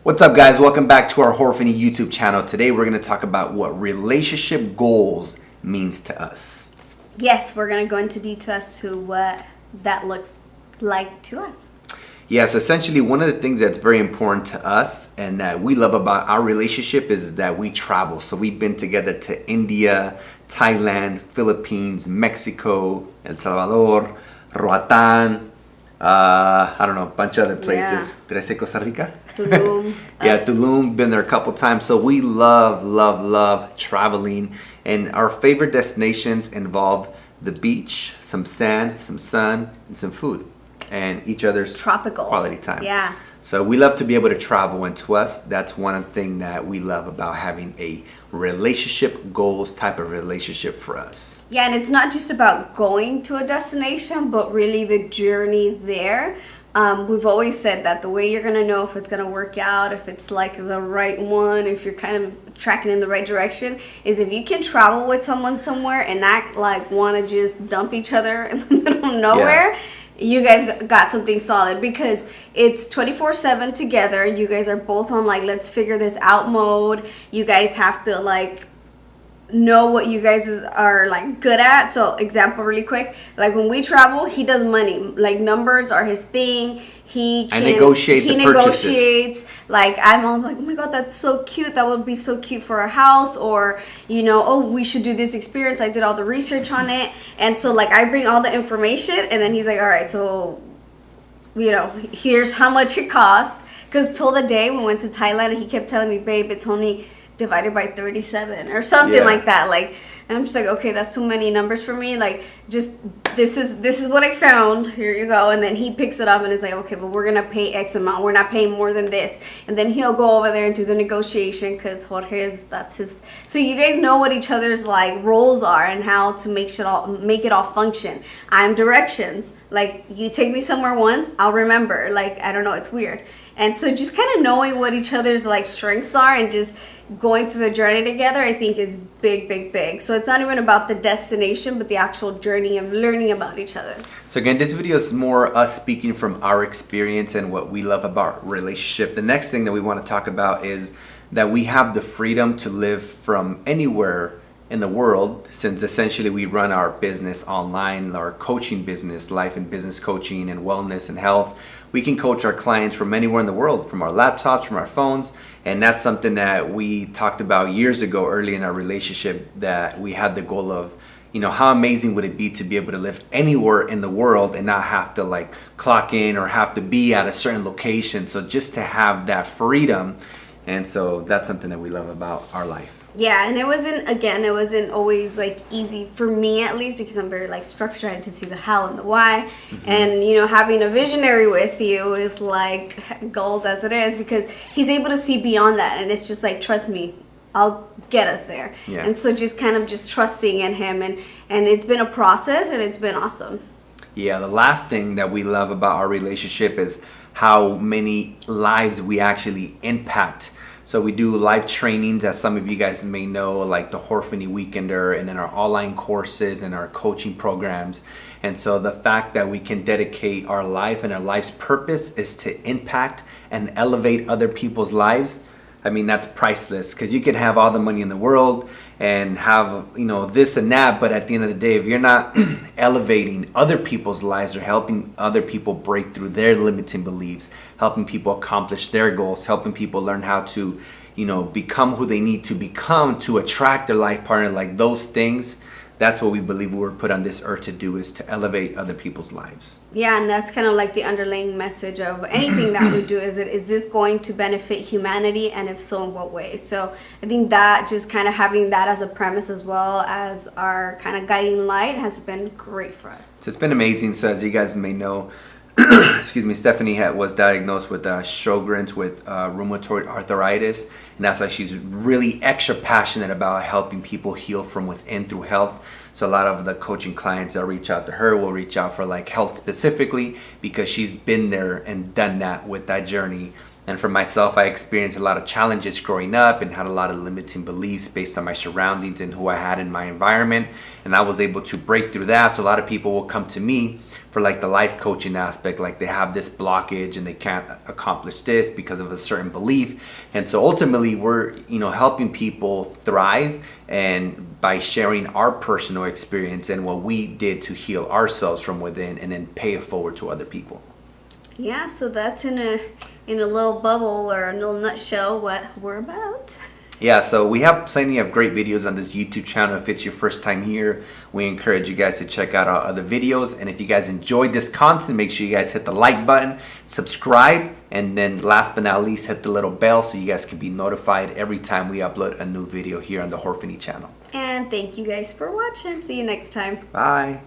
What's up, guys? Welcome back to our Jorphany YouTube channel. Today we're going to talk about what relationship goals means to us. Yes, we're going to go into detail as to what that looks like to us. Yes, essentially one of the things that's very important to us and that we love about our relationship is that we travel. So we've been together to India, Thailand, Philippines, Mexico, El Salvador, Roatan, I don't know, a bunch of other places. Yeah. Did I say Costa Rica? Tulum. Yeah, Tulum, been there a couple times. So we love traveling. And our favorite destinations involve the beach, some sand, some sun, and some food. And each other's Tropical quality time. Yeah. So we love to be able to travel, and to us, that's one thing that we love about having a relationship goals type of relationship for us. Yeah, and it's not just about going to a destination, but really the journey there. We've always said that the way you're going to know if it's going to work out, if it's like the right one, if you're kind of tracking in the right direction, is if you can travel with someone somewhere and not like want to just dump each other in the middle of nowhere. Yeah. You guys got something solid because it's 24/7 together. You guys are both on like, let's figure this out mode. You guys have to like know what you guys are like good at. So example really quick, like when we travel, he does money, like numbers are his thing. He negotiates. Like I'm all like, oh my god, that's so cute, that would be so cute for our house, or you know, oh, we should do this experience, I did all the research on it. And so like I bring all the information and then he's like, all right, so you know, here's how much it cost. Because till the day we went to Thailand and he kept telling me, babe, it's only divided by 37 or something like that. Like, and I'm just like, okay, that's too many numbers for me. Like, just this is what I found. Here you go. And then he picks it up and it's like, okay, but we're gonna pay X amount. We're not paying more than this. And then he'll go over there and do the negotiation because that's his. So you guys know what each other's like roles are and how to make it all function. I'm directions. Like, you take me somewhere once, I'll remember. Like, I don't know, it's weird. And so just kind of knowing what each other's like strengths are and just going through the journey together, I think is big. So it's not even about the destination, but the actual journey of learning about each other. So again, this video is more us speaking from our experience and what we love about relationship. The next thing that we want to talk about is that we have the freedom to live from anywhere in the world, since essentially we run our business online, our coaching business, life and business coaching and wellness and health. We can coach our clients from anywhere in the world, from our laptops, from our phones. And that's something that we talked about years ago, early in our relationship, that we had the goal of, you know, how amazing would it be to be able to live anywhere in the world and not have to like clock in or have to be at a certain location. So just to have that freedom. And so that's something that we love about our life. Yeah, and it wasn't always like easy for me, at least, because I'm very like structured. I had to see the how and the why. Mm-hmm. And you know, having a visionary with you is like goals as it is, because he's able to see beyond that, and it's just like, trust me, I'll get us there. Yeah. And so just kind of just trusting in him, and it's been a process, and it's been awesome. Yeah, the last thing that we love about our relationship is how many lives we actually impact. So we do live trainings, as some of you guys may know, like the Jorphany Weekender, and then our online courses and our coaching programs. And so the fact that we can dedicate our life and our life's purpose is to impact and elevate other people's lives. I mean, that's priceless, because you can have all the money in the world and have, you know, this and that, but at the end of the day, if you're not elevating other people's lives or helping other people break through their limiting beliefs, helping people accomplish their goals, helping people learn how to, you know, become who they need to become to attract their life partner, like those things, that's what we believe we were put on this earth to do, is to elevate other people's lives. Yeah, and that's kind of like the underlying message of anything that we do. Is this going to benefit humanity, and if so, in what ways? So I think that just kind of having that as a premise as well as our kind of guiding light has been great for us. So it's been amazing. So as you guys may know, excuse me, Stephanie was diagnosed with Sjogren's, with rheumatoid arthritis, and that's why she's really extra passionate about helping people heal from within through health. So a lot of the coaching clients that reach out to her will reach out for like health specifically, because she's been there and done that with that journey And for myself, I experienced a lot of challenges growing up and had a lot of limiting beliefs based on my surroundings and who I had in my environment. And I was able to break through that. So a lot of people will come to me for like the life coaching aspect, like they have this blockage and they can't accomplish this because of a certain belief. And so ultimately we're, helping people thrive, and by sharing our personal experience and what we did to heal ourselves from within, and then pay it forward to other people. Yeah, so that's in a little bubble or a little nutshell what we're about. Yeah, so we have plenty of great videos on this YouTube channel. If it's your first time here, we encourage you guys to check out our other videos. And if you guys enjoyed this content, make sure you guys hit the like button, subscribe, and then last but not least, hit the little bell so you guys can be notified every time we upload a new video here on the Jorphany channel. And thank you guys for watching. See you next time. Bye.